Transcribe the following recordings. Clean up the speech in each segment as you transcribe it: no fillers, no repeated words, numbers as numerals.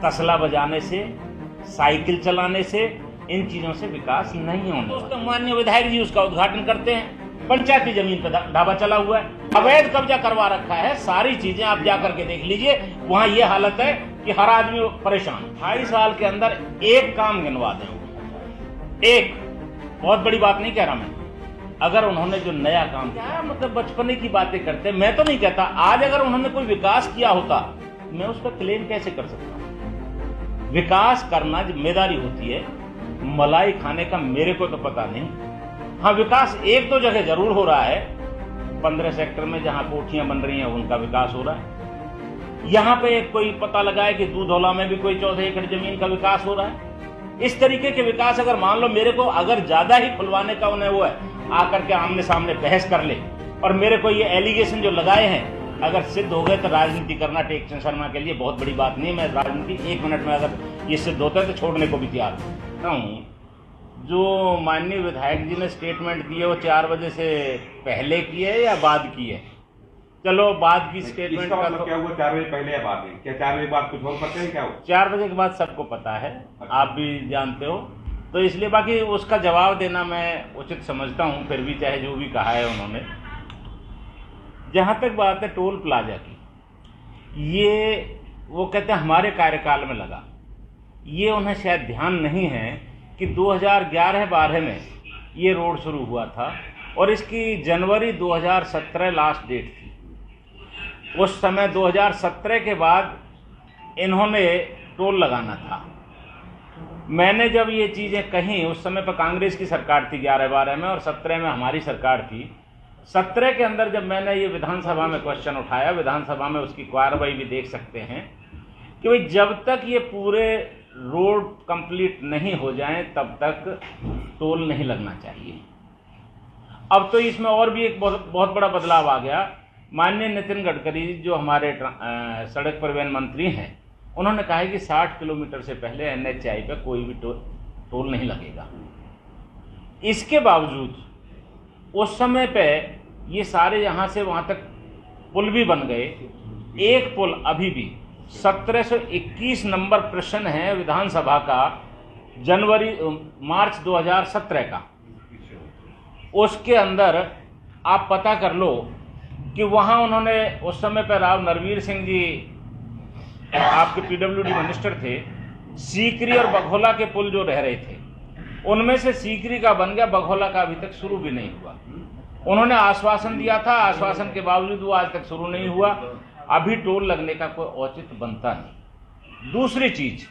तसला बजाने से, साइकिल चलाने से, इन चीजों से विकास नहीं होने। दोस्तों, माननीय विधायक जी उसका उद्घाटन करते हैं। पंचायती जमीन पर ढाबा चला हुआ है, अवैध कब्जा करवा रखा है, सारी चीजें आप जाकर के देख लीजिए। वहां ये हालत है कि हर आदमी परेशान। 28 साल के अंदर एक काम गिनवा दें, एक, बहुत बड़ी बात नहीं कह रहा मैं, अगर उन्होंने जो नया काम किया, मतलब बचपने की बातें करते, मैं तो नहीं कहता, आज अगर उन्होंने कोई विकास किया होता, मैं उस पर क्लेम कैसे कर सकता हूं? विकास करना जिम्मेदारी होती है, मलाई खाने का मेरे को तो पता नहीं। हाँ, विकास एक दो जगह जरूर हो रहा है। 15 सेक्टर में जहां कोठियां बन रही हैं उनका विकास हो रहा है। यहां पे कोई पता लगा है कि दूधौला में भी कोई 14 एकड़ जमीन का विकास हो रहा है। इस तरीके के विकास अगर मान लो मेरे को अगर ज्यादा ही खुलवाने का उन्हें वो है, आकर के आमने सामने बहस कर ले, और मेरे को ये एलिगेशन जो लगाए हैं अगर सिद्ध हो गए तो राजनीति करना टेक शर्मा के लिए बहुत बड़ी बात नहीं। मैं राजनीति 1 मिनट में अगर ये सिद्ध होता है तो छोड़ने को भी तैयार हूँ। जो माननीय विधायक जी ने स्टेटमेंट दी है वो 4 बजे से पहले की है या बाद की है? चलो बाद की स्टेटमेंट का मतलब क्या हुआ, 4 बजे पहले या बाद में? क्या 4 बजे बाद कुछ और पता है क्या हो? 4 बजे के बाद सबको पता है, आप भी जानते हो, तो इसलिए बाकी उसका जवाब देना मैं उचित समझता हूं, फिर भी चाहे जो भी कहा है उन्होंने। जहां तक बात है टोल प्लाजा की, ये वो कहते हैं हमारे कार्यकाल में लगा, ये उन्हें शायद ध्यान नहीं है कि 2011-12 में ये रोड शुरू हुआ था और इसकी जनवरी 2017 लास्ट डेट थी। उस समय 2017 के बाद इन्होंने टोल लगाना था। मैंने जब ये चीज़ें कहीं, उस समय पर कांग्रेस की सरकार थी 11-12 में और 17 में हमारी सरकार थी। 17 के अंदर जब मैंने ये विधानसभा में क्वेश्चन उठाया, विधानसभा में उसकी कार्रवाई भी देख सकते हैं कि भाई जब तक ये पूरे रोड कंप्लीट नहीं हो जाए तब तक टोल नहीं लगना चाहिए। अब तो इसमें और भी एक बहुत बड़ा बदलाव आ गया। माननीय नितिन गडकरी जो हमारे सड़क परिवहन मंत्री हैं, उन्होंने कहा है कि 60 किलोमीटर से पहले NHAI पे कोई भी टोल नहीं लगेगा। इसके बावजूद उस समय पे ये सारे यहाँ से वहाँ तक पुल भी बन गए। एक पुल अभी भी 1721 नंबर प्रश्न है विधानसभा का, मार्च 2017 का, उसके अंदर आप पता कर लो कि वहाँ उन्होंने उस समय पर राव नरवीर सिंह जी आपके PWD मिनिस्टर थे, सीकरी और बघोला के पुल जो रह रहे थे उनमें से सीकरी का बन गया, बघोला का अभी तक शुरू भी नहीं हुआ। उन्होंने आश्वासन दिया था, आश्वासन के बावजूद वो आज तक शुरू नहीं हुआ। अभी टोल लगने का कोई औचित्य बनता नहीं। दूसरी चीज,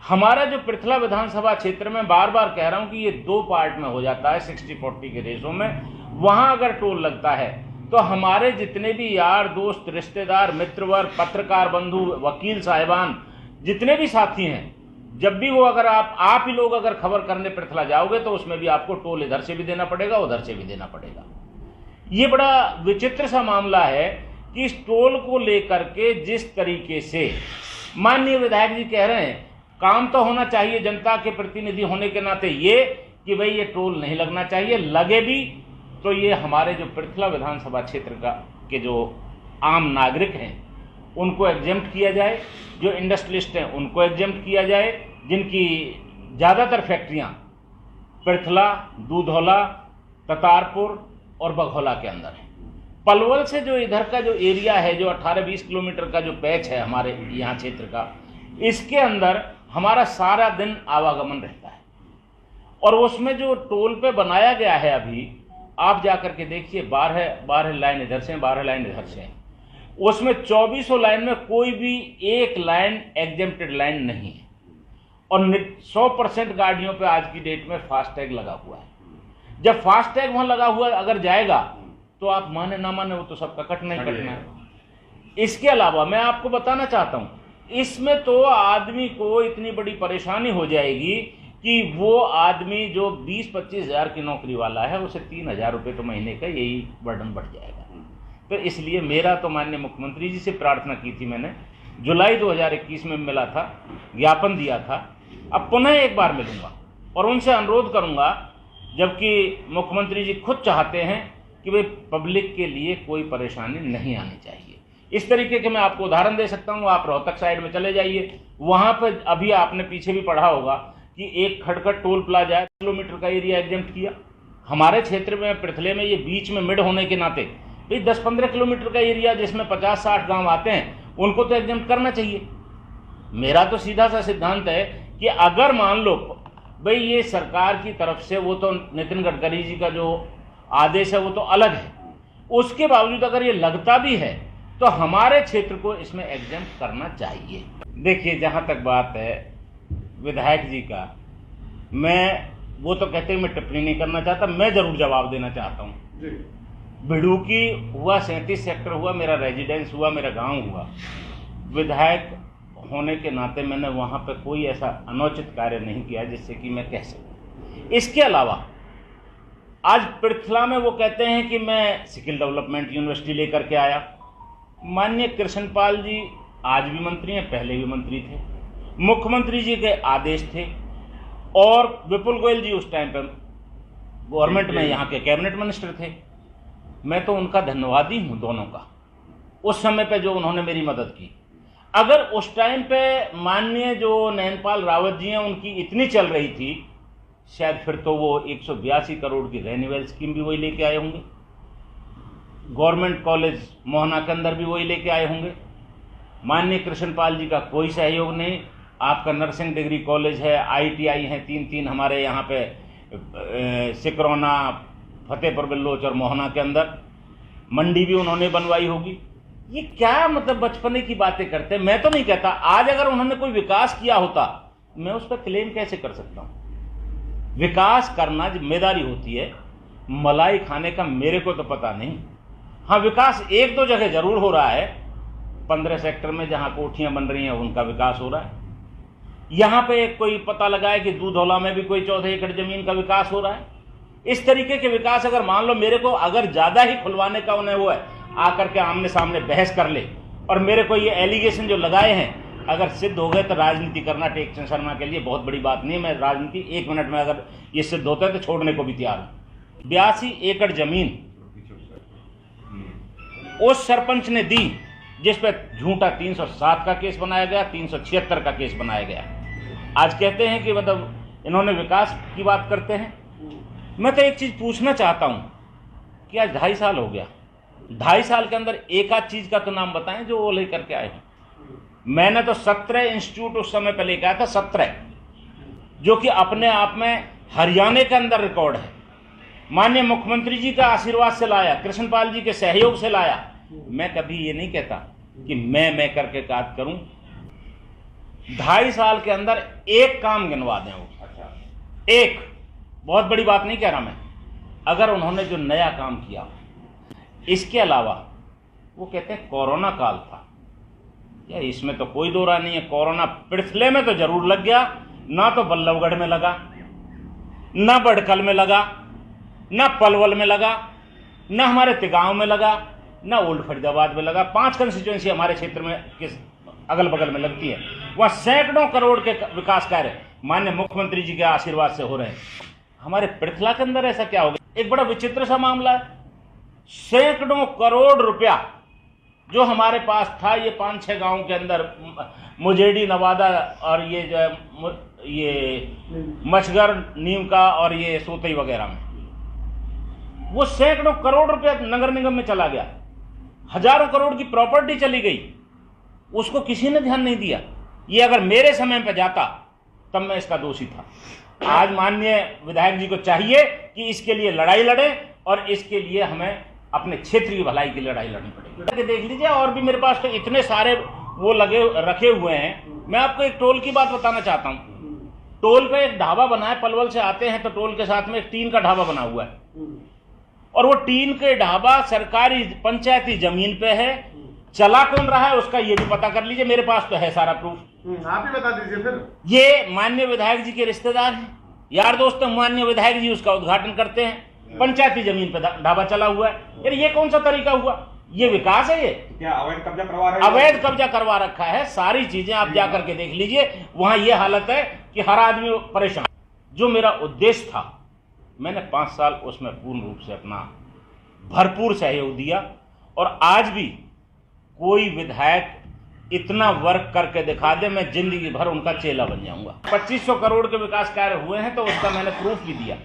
हमारा जो पृथला विधानसभा क्षेत्र में बार बार कह रहा हूं कि ये 2 पार्ट में हो जाता है 60-40 के रेशो में, वहां अगर टोल लगता है तो हमारे जितने भी यार दोस्त, रिश्तेदार, मित्रवर्ग, पत्रकार बंधु, वकील साहिबान, जितने भी साथी हैं, जब भी वो अगर आप ही लोग अगर खबर करने पृथला जाओगे तो उसमें भी आपको टोल इधर से भी देना पड़ेगा, उधर से भी देना पड़ेगा। ये बड़ा विचित्र सा मामला है कि इस टोल को लेकर के जिस तरीके से माननीय विधायक जी कह रहे हैं, काम तो होना चाहिए जनता के प्रतिनिधि होने के नाते ये कि भाई ये टोल नहीं लगना चाहिए, लगे भी तो ये हमारे जो पृथला विधानसभा क्षेत्र के जो आम नागरिक हैं उनको एग्जेम्प्ट किया जाए, जो इंडस्ट्रियलिस्ट हैं उनको एग्जेम्प्ट किया जाए, जिनकी ज़्यादातर फैक्ट्रियां पृथला, दूधौला, ततारपुर और बघौला के अंदर है। पलवल से जो इधर का जो एरिया है, जो 18-20 किलोमीटर का जो पैच है हमारे यहाँ क्षेत्र का, इसके अंदर हमारा सारा दिन आवागमन रहता है। और उसमें जो टोल पे बनाया गया है अभी, आप जाकर के देखिए, 12 लाइन इधर से, 12 लाइन इधर से, उसमें 2400 लाइन में कोई भी एक लाइन एग्जेम्प्टेड लाइन नहीं है। और 100% गाड़ियों पे आज की डेट में फास्टैग लगा हुआ है। जब फास्टैग वहां लगा हुआ अगर जाएगा तो आप माने ना माने वो तो सबका कटना ही कटना है। इसके अलावा मैं आपको बताना चाहता हूं, इसमें तो आदमी को इतनी बड़ी परेशानी हो जाएगी कि वो आदमी जो 20-25 हज़ार की नौकरी वाला है उसे 3,000 रुपये तो महीने का यही बर्डन बढ़ जाएगा। तो इसलिए मेरा तो माननीय मुख्यमंत्री जी से प्रार्थना की थी मैंने, जुलाई 2021 में मिला था, ज्ञापन दिया था, अब पुनः एक बार मिलूंगा और उनसे अनुरोध करूंगा, जबकि मुख्यमंत्री जी खुद चाहते हैं कि भाई पब्लिक के लिए कोई परेशानी नहीं आनी चाहिए, इस तरीके के मैं आपको उदाहरण दे सकता हूँ। आप रोहतक साइड में चले जाइए, वहां पर अभी आपने पीछे भी पढ़ा होगा कि एक खड़खड़ टोल प्लाजा है, किलोमीटर का एरिया एग्जेम्प्ट किया। हमारे क्षेत्र में पृथले में ये बीच में मिड होने के नाते भाई 10-15 किलोमीटर का एरिया जिसमें 50-60 गांव आते हैं उनको तो एग्जेम्प्ट करना चाहिए। मेरा तो सीधा सा सिद्धांत है कि अगर मान लो भाई ये सरकार की तरफ से, वो तो नितिन गडकरी जी का जो आदेश है वो तो अलग है, उसके बावजूद अगर ये लगता भी है तो हमारे क्षेत्र को इसमें एग्जेम्प्ट करना चाहिए। देखिए, जहां तक बात है विधायक जी का, वो तो कहते हैं मैं टिप्पणी नहीं करना चाहता, मैं जरूर जवाब देना चाहता हूँ। बिडूकी हुआ, 37 सेक्टर हुआ, मेरा रेजिडेंस हुआ, मेरा गांव हुआ। विधायक होने के नाते मैंने वहां पर कोई ऐसा अनुचित कार्य नहीं किया जिससे कि मैं कह सकूं। इसके अलावा आज पृथला में वो कहते हैं कि मैं स्किल डेवलपमेंट यूनिवर्सिटी लेकर के आया। माननीय कृष्णपाल जी आज भी मंत्री हैं, पहले भी मंत्री थे, मुख्यमंत्री जी के आदेश थे, और विपुल गोयल जी उस टाइम पर गवर्नमेंट में यहाँ के कैबिनेट मिनिस्टर थे। मैं तो उनका धन्यवादी हूँ दोनों का, उस समय पे जो उन्होंने मेरी मदद की। अगर उस टाइम पे माननीय जो नैनपाल रावत जी हैं उनकी इतनी चल रही थी, शायद फिर तो वो 182 करोड़ की रेन्यूअल स्कीम भी वही लेके आए होंगे, गवर्नमेंट कॉलेज मोहना के अंदर भी वही लेके आए होंगे। माननीय कृष्णपाल जी का कोई सहयोग नहीं। आपका नर्सिंग डिग्री कॉलेज है, ITI हैं, 3 हमारे यहाँ पे सिकरौना, फतेहपुर बिल्लोच और मोहना के अंदर। मंडी भी उन्होंने बनवाई होगी। ये क्या मतलब बचपने की बातें करते हैं। मैं तो नहीं कहता, आज अगर उन्होंने कोई विकास किया होता मैं उस पर क्लेम कैसे कर सकता हूं। विकास करना जिम्मेदारी होती है, मलाई खाने का मेरे को तो पता नहीं। हाँ, विकास 1-2 जगह जरूर हो रहा है। 15 सेक्टर में जहां कोठियां बन रही हैं उनका विकास हो रहा है। यहां पे कोई पता लगा है कि दूधौला में भी कोई 14 एकड़ जमीन का विकास हो रहा है। इस तरीके के विकास अगर मान लो मेरे को अगर ज्यादा ही खुलवाने का उन्हें वो है, आकर के आमने सामने बहस कर ले, और मेरे को ये एलिगेशन जो लगाए हैं अगर सिद्ध हो गए तो राजनीति करना टेक शर्मा के लिए बहुत बड़ी बात नहीं है। मैं राजनीति 1 मिनट में अगर ये सिद्ध होता है तो छोड़ने को भी तैयार हूं। 82 एकड़ जमीन उस सरपंच ने दी जिस पे झूठा 307 का केस बनाया गया, 376 का केस बनाया गया। आज कहते हैं कि मतलब इन्होंने विकास की बात करते हैं। मैं तो एक चीज पूछना चाहता हूं कि आज 2.5 साल हो गया, 2.5 साल के अंदर एक आध चीज का तो नाम बताएं जो वो लेकर के आए हैं। मैंने तो 17 इंस्टीट्यूट उस समय पे लेकर आया था, 17, जो कि अपने आप में हरियाणा के अंदर रिकॉर्ड है। माननीय मुख्यमंत्री जी का आशीर्वाद से लाया, कृष्णपाल जी के सहयोग से लाया। मैं कभी ये नहीं कहता कि मैं करके बात करूं। 2.5 साल के अंदर एक काम गिनवा दें वो, एक, बहुत बड़ी बात नहीं कह रहा मैं, अगर उन्होंने जो नया काम किया। इसके अलावा वो कहते हैं कोरोना काल था, यार इसमें तो कोई दो राय नहीं है। कोरोना पृथले में तो जरूर लग गया, ना तो बल्लभगढ़ में लगा, ना बड़कल में लगा, ना पलवल में लगा, ना हमारे तिगांव में लगा, ना ओल्ड फरीदाबाद में लगा। 5 कंस्टिट्यूएंसी हमारे क्षेत्र में किस अगल बगल में लगती है, वह सैकड़ों करोड़ के विकास कार्य माननीय मुख्यमंत्री जी के आशीर्वाद से हो रहे हैं। हमारे पृथला के अंदर ऐसा क्या हो गया? एक बड़ा विचित्र सा मामला है। सैकड़ों करोड़ रुपया जो हमारे पास था, ये 5-6 गांव के अंदर मुजेडी, नवादा और ये जो ये मछगर, नीम का और ये सोतई वगैरह में, वो सैकड़ों करोड़ रुपया नगर निगम में चला गया। हजारों करोड़ की प्रॉपर्टी चली गई, उसको किसी ने ध्यान नहीं दिया। ये अगर मेरे समय पे जाता तब मैं इसका दोषी था। आज माननीय विधायक जी को चाहिए कि इसके लिए लड़ाई लड़े, और इसके लिए हमें अपने क्षेत्र की भलाई की लड़ाई लड़नी पड़ेगी। देख लीजिए, और भी मेरे पास तो इतने सारे वो रखे हुए हैं। मैं आपको एक टोल की बात बताना चाहता हूँ। टोल पे एक ढाबा बना है, पलवल से आते हैं तो टोल के साथ में एक टीन का ढाबा बना हुआ है, और वो टीन के ढाबा सरकारी पंचायती जमीन पे है। चला कौन रहा है उसका ये भी पता कर लीजिए, मेरे पास तो है सारा प्रूफ। आप ही बता दीजिए फिर। ये माननीय विधायक जी के रिश्तेदार हैं, यार दोस्त, माननीय विधायक जी उसका उद्घाटन करते हैं। पंचायती जमीन पे ढाबा चला हुआ है। यार ये कौन सा तरीका हुआ? ये विकास है? ये क्या अवैध कब्जा करवा रहे हैं? अवैध कब्जा करवा रखा है। सारी चीजें आप जाकर के देख लीजिए, वहां ये हालत है कि हर आदमी परेशान। जो मेरा उद्देश्य था, मैंने 5 साल उसमें पूर्ण रूप से अपना भरपूर सहयोग दिया, और आज भी कोई विधायक इतना वर्क करके दिखा दे, मैं जिंदगी भर उनका चेला बन जाऊंगा। 2500 करोड़ के विकास कार्य हुए हैं तो उसका मैंने प्रूफ भी दिया।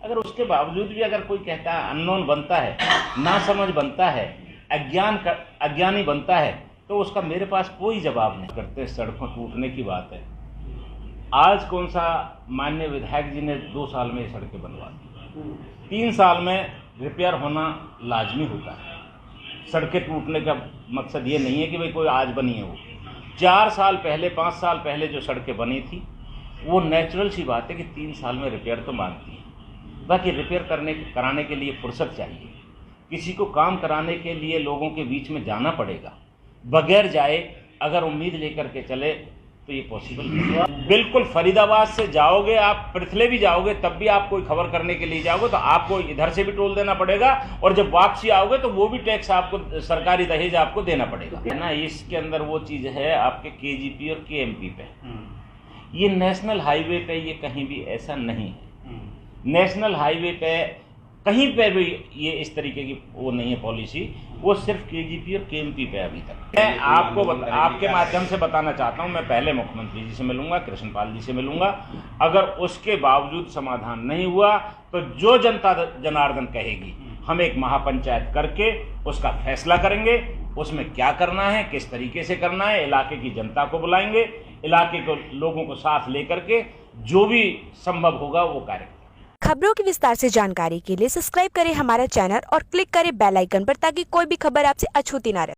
अगर उसके बावजूद भी अगर कोई कहता है अननोन बनता है, नासमझ बनता है, अज्ञानी बनता है, तो उसका मेरे पास कोई जवाब नहीं। करते सड़कों टूटने की बात है, आज कौन सा माननीय विधायक जी ने 2 साल में ये सड़कें बनवा दी? 3 साल में रिपेयर होना लाजमी होता है। सड़कें टूटने का मकसद ये नहीं है कि भाई कोई आज बनी है। वो 4 साल पहले, 5 साल पहले जो सड़कें बनी थी, वो नेचुरल सी बात है कि 3 साल में रिपेयर तो मांगती है। बाकी रिपेयर कराने के लिए फुर्सत चाहिए। किसी को काम कराने के लिए लोगों के बीच में जाना पड़ेगा। बगैर जाए अगर उम्मीद लेकर के चले तो ये पॉसिबल नहीं है। बिल्कुल फरीदाबाद से जाओगे आप, पृथले भी जाओगे, तब भी आप कोई खबर करने के लिए जाओगे तो आपको इधर से भी टोल देना पड़ेगा, और जब वापसी आओगे तो वो भी टैक्स आपको, सरकारी दहेज आपको देना पड़ेगा, है ना। इसके अंदर वो चीज़ है आपके KGP और KMP पे। ये नेशनल हाईवे पे ये कहीं भी ऐसा नहीं है। नेशनल हाईवे पे कहीं पे भी ये इस तरीके की वो नहीं है पॉलिसी। वो सिर्फ KGP और KMP पे अभी तक। मैं आपको आपके माध्यम से बताना चाहता हूँ, मैं पहले मुख्यमंत्री जी से मिलूंगा, कृष्णपाल जी से मिलूंगा। अगर उसके बावजूद समाधान नहीं हुआ तो जो जनता जनार्दन कहेगी, हम एक महापंचायत करके उसका फैसला करेंगे। उसमें क्या करना है, किस तरीके से करना है, इलाके की जनता को बुलाएंगे, इलाके को लोगों को साथ लेकर के जो भी संभव होगा वो कार्य। खबरों की विस्तार से जानकारी के लिए सब्सक्राइब करें हमारा चैनल और क्लिक करें बेल आइकन पर, ताकि कोई भी खबर आपसे अछूती ना रहे।